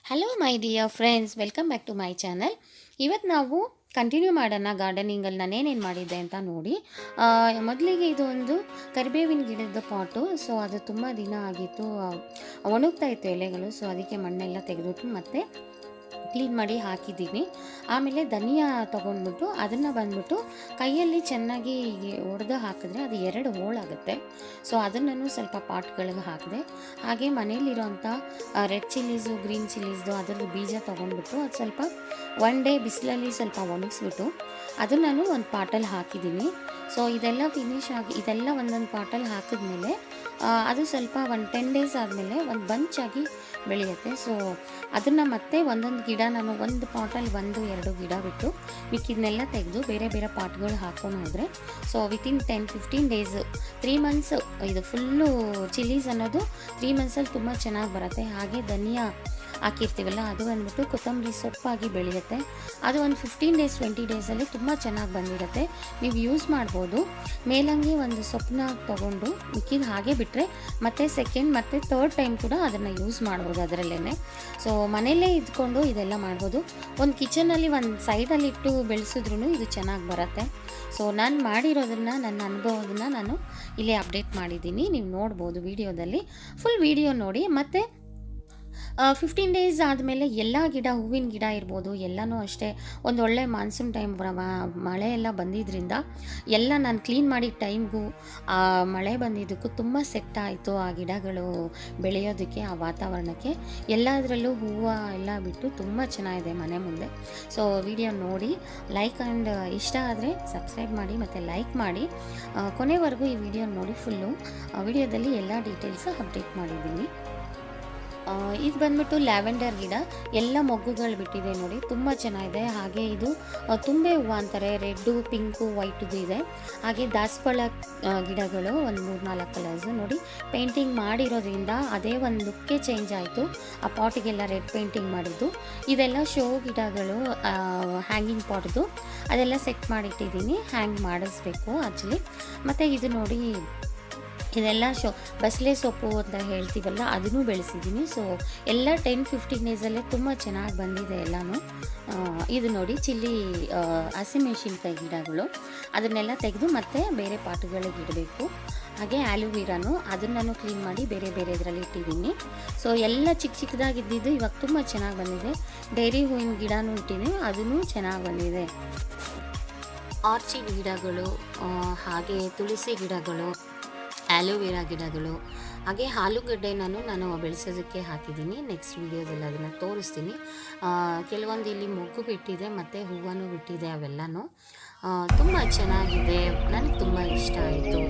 Hello my dear friends, welcome back to my channel. ಇವತ್ತು ನಾವು continue ಮಾಡೋಣ ಗಾರ್ಡನಿಂಗಲ್ಲಿ ನಾನೇನೇನು ಮಾಡಿದ್ದೆ ಅಂತ ನೋಡಿ. ಮೊದಲಿಗೆ ಇದು ಒಂದು ಕರಿಬೇವಿನ ಗಿಡದ ಪಾಟು. ಸೊ ಅದು ತುಂಬ ದಿನ ಆಗಿತ್ತು, ಒಣಗ್ತಾ ಇತ್ತು ಎಲೆಗಳು. ಸೊ ಅದಕ್ಕೆ ಮಣ್ಣೆಲ್ಲ ತೆಗೆದುಬಿಟ್ಟು ಮತ್ತೆ ಕ್ಲೀನ್ ಮಾಡಿ ಹಾಕಿದ್ದೀನಿ. ಆಮೇಲೆ ಧನಿಯಾ ತೊಗೊಂಡ್ಬಿಟ್ಟು ಅದನ್ನು ಬಂದ್ಬಿಟ್ಟು ಕೈಯಲ್ಲಿ ಚೆನ್ನಾಗಿ ಒಡೆದು ಹಾಕಿದ್ರೆ ಅದು 2 ಹೋಳಾಗುತ್ತೆ. ಸೊ ಅದನ್ನು ಸ್ವಲ್ಪ ಪಾಟ್ಗಳಿಗೆ ಹಾಕಿದೆ. ಹಾಗೆ ಮನೇಲಿರೋಂಥ ರೆಡ್ ಚಿಲ್ಲೀಸು, ಗ್ರೀನ್ ಚಿಲ್ಲೀಸ್ದು ಅದರದ್ದು ಬೀಜ ತೊಗೊಂಡ್ಬಿಟ್ಟು ಅದು ಸ್ವಲ್ಪ 1 ಡೇ ಬಿಸಿಲಲ್ಲಿ ಸ್ವಲ್ಪ ಒಣಗಿಸ್ಬಿಟ್ಟು ಅದನ್ನು ನಾನು ಒಂದು ಪಾಟಲ್ಲಿ ಹಾಕಿದ್ದೀನಿ. ಸೊ ಇದೆಲ್ಲ ಫಿನಿಶ್ ಆಗಿ ಇದೆಲ್ಲ ಒಂದೊಂದು ಪಾಟಲ್ಲಿ ಹಾಕಿದ್ಮೇಲೆ ಅದು ಸ್ವಲ್ಪ 10 ಡೇಸ್ ಆದಮೇಲೆ ಒಂದು ಬಂಚಾಗಿ ಬೆಳೆಯುತ್ತೆ. ಸೊ ಅದನ್ನು ಮತ್ತೆ ಒಂದೊಂದು ಗಿಡ ನಾನು ಒಂದು ಪಾಟಲ್ಲಿ 1-2 ಗಿಡ ಬಿಟ್ಟು ಮಿಕ್ಕಿದ್ನೆಲ್ಲ ತೆಗೆದು ಬೇರೆ ಬೇರೆ ಪಾಟ್ಗಳು ಹಾಕ್ಕೊಂಡು ಹೋದರೆ ಸೊ ವಿತಿನ್ 10-15 ಡೇಸು 3 ಮಂತ್ಸ್ ಇದು ಫುಲ್ಲು ಚಿಲ್ಲೀಸ್ ಅನ್ನೋದು 3 ಮಂತ್ಸಲ್ಲಿ ತುಂಬ ಚೆನ್ನಾಗಿ ಬರುತ್ತೆ. ಹಾಗೆ ಧನಿಯಾ ಹಾಕಿರ್ತೀವಲ್ಲ ಅದು ಬಂದ್ಬಿಟ್ಟು ಕೊತ್ತಂಬರಿ ಸೊಪ್ಪಾಗಿ ಬೆಳೆಯುತ್ತೆ. ಅದು ಒಂದು 15 ಡೇಸ್ 20 ಡೇಸಲ್ಲಿ ತುಂಬ ಚೆನ್ನಾಗಿ ಬಂದಿರುತ್ತೆ. ನೀವು ಯೂಸ್ ಮಾಡ್ಬೋದು. ಮೇಲಂಗಿ ಒಂದು ಸೊಪ್ಪನ್ನ ತೊಗೊಂಡು ಮಿಕ್ಕಿದ ಹಾಗೆ ಬಿಟ್ಟರೆ ಮತ್ತೆ ಸೆಕೆಂಡ್ ಮತ್ತು ಥರ್ಡ್ ಟೈಮ್ ಕೂಡ ಅದನ್ನು ಯೂಸ್ ಮಾಡ್ಬೋದು ಅದರಲ್ಲೇ. ಸೊ ಮನೆಯಲ್ಲೇ ಇದ್ಕೊಂಡು ಇದೆಲ್ಲ ಮಾಡ್ಬೋದು. ಒಂದು ಕಿಚನಲ್ಲಿ ಒಂದು ಸೈಡಲ್ಲಿ ಇಟ್ಟು ಬೆಳೆಸಿದ್ರೂ ಇದು ಚೆನ್ನಾಗಿ ಬರುತ್ತೆ. ಸೊ ನಾನು ಮಾಡಿರೋದನ್ನು, ನನ್ನ ಅನುಭವವನ್ನು ನಾನು ಇಲ್ಲೇ ಅಪ್ಡೇಟ್ ಮಾಡಿದ್ದೀನಿ. ನೀವು ನೋಡ್ಬೋದು ವಿಡಿಯೋದಲ್ಲಿ. ಫುಲ್ ವಿಡಿಯೋ ನೋಡಿ. ಮತ್ತು 15 ಡೇಸ್ ಆದಮೇಲೆ ಎಲ್ಲ ಗಿಡ, ಹೂವಿನ ಗಿಡ ಇರ್ಬೋದು, ಎಲ್ಲನೂ ಅಷ್ಟೇ ಒಂದೊಳ್ಳೆ ಮಾನ್ಸೂನ್ ಟೈಮ್ ಮಳೆ ಎಲ್ಲ ಬಂದಿದ್ದರಿಂದ ಎಲ್ಲ ನಾನು ಕ್ಲೀನ್ ಮಾಡಿದ ಟೈಮ್ಗೂ ಮಳೆ ಬಂದಿದ್ದಕ್ಕೂ ತುಂಬ ಸೆಟ್ ಆಯಿತು ಆ ಗಿಡಗಳು ಬೆಳೆಯೋದಕ್ಕೆ, ಆ ವಾತಾವರಣಕ್ಕೆ. ಎಲ್ಲದರಲ್ಲೂ ಹೂವು ಎಲ್ಲ ಬಿಟ್ಟು ತುಂಬ ಚೆನ್ನಾಗಿದೆ ಮನೆ ಮುಂದೆ. ಸೊ ವಿಡಿಯೋ ನೋಡಿ ಲೈಕ್ ಆ್ಯಂಡ್ ಇಷ್ಟ ಆದರೆ ಸಬ್ಸ್ಕ್ರೈಬ್ ಮಾಡಿ ಮತ್ತು ಲೈಕ್ ಮಾಡಿ. ಕೊನೆವರೆಗೂ ಈ ವಿಡಿಯೋ ನೋಡಿ. ಫುಲ್ಲು ವಿಡಿಯೋದಲ್ಲಿ ಎಲ್ಲ ಡೀಟೇಲ್ಸು ಅಪ್ಡೇಟ್ ಮಾಡಿದ್ದೀನಿ. ಇದು ಬಂದ್ಬಿಟ್ಟು ಲ್ಯಾವೆಂಡರ್ ಗಿಡ, ಎಲ್ಲ ಮೊಗ್ಗುಗಳು ಬಿಟ್ಟಿದೆ ನೋಡಿ, ತುಂಬ ಚೆನ್ನಾಗಿದೆ. ಹಾಗೆ ಇದು ತುಂಬೆ ಹೂವು ಅಂತಾರೆ, ರೆಡ್ಡು, ಪಿಂಕು, ವೈಟುದು ಇದೆ. ಹಾಗೆ ದಾಸವಾಳ ಗಿಡಗಳು ಒಂದು 3-4 ಕಲರ್ಸು ನೋಡಿ. ಪೇಂಟಿಂಗ್ ಮಾಡಿರೋದ್ರಿಂದ ಅದೇ ಒಂದು ಲುಕ್ಕೇ ಚೇಂಜ್ ಆಯಿತು. ಆ ಪಾಟಿಗೆಲ್ಲ ರೆಡ್ ಪೇಂಟಿಂಗ್ ಮಾಡಿದ್ದು. ಇದೆಲ್ಲ ಶೋ ಗಿಡಗಳು, ಹ್ಯಾಂಗಿಂಗ್ ಪಾಟ್ದು ಅದೆಲ್ಲ ಸೆಟ್ ಮಾಡಿಟ್ಟಿದ್ದೀನಿ. ಹ್ಯಾಂಗ್ ಮಾಡಿಸ್ಬೇಕು ಆ್ಯಕ್ಚುಲಿ. ಮತ್ತು ಇದು ನೋಡಿ, ಇದೆಲ್ಲ ಬಸಳೆ ಸೊಪ್ಪು ಅಂತ ಹೇಳ್ತೀವಲ್ಲ, ಅದನ್ನು ಬೆಳೆಸಿದ್ದೀನಿ. ಸೊ ಎಲ್ಲ 10-15 ಡೇಸಲ್ಲೇ ತುಂಬ ಚೆನ್ನಾಗಿ ಬಂದಿದೆ ಎಲ್ಲನೂ. ಇದು ನೋಡಿ ಚಿಲ್ಲಿ ಹಸಿಮೆಣಸಿನ್ಕಾಯಿ ಗಿಡಗಳು, ಅದನ್ನೆಲ್ಲ ತೆಗೆದು ಮತ್ತೆ ಬೇರೆ ಪಾಟ್ಗಳಿಗೆ ಇಡಬೇಕು. ಹಾಗೆ ಆಲೋವಿರಾನು ಅದನ್ನು ಕ್ಲೀನ್ ಮಾಡಿ ಬೇರೆ ಬೇರೆ ಇದರಲ್ಲಿ ಇಟ್ಟಿದ್ದೀನಿ. ಸೊ ಎಲ್ಲ ಚಿಕ್ಕ ಚಿಕ್ಕದಾಗಿದ್ದಿದ್ದು ಇವಾಗ ತುಂಬ ಚೆನ್ನಾಗಿ ಬಂದಿದೆ. ಡೈರಿ ಹೂವಿನ ಗಿಡನೂ ಇಟ್ಟಿದ್ದೀನಿ, ಅದೂ ಚೆನ್ನಾಗಿ ಬಂದಿದೆ. ಆರ್ಚಿಡ್ ಗಿಡಗಳು, ಹಾಗೆ ತುಳಸಿ ಗಿಡಗಳು, ಆಲೋವೆರಾ ಗಿಡಗಳು, ಹಾಗೆ ಆಲೂಗಡ್ಡೆ ನಾನು ಬೆಳೆಸೋದಕ್ಕೆ ಹಾಕಿದ್ದೀನಿ. ನೆಕ್ಸ್ಟ್ ವೀಡಿಯೋದಲ್ಲಿ ಅದನ್ನು ತೋರಿಸ್ತೀನಿ. ಕೆಲವೊಂದು ಇಲ್ಲಿ ಮೊಗ್ಗು ಬಿಟ್ಟಿದೆ ಮತ್ತು ಹೂವೂ ಬಿಟ್ಟಿದೆ. ಅವೆಲ್ಲನೂ ತುಂಬ ಚೆನ್ನಾಗಿದೆ, ನನಗೆ ತುಂಬ ಇಷ್ಟ ಆಯಿತು.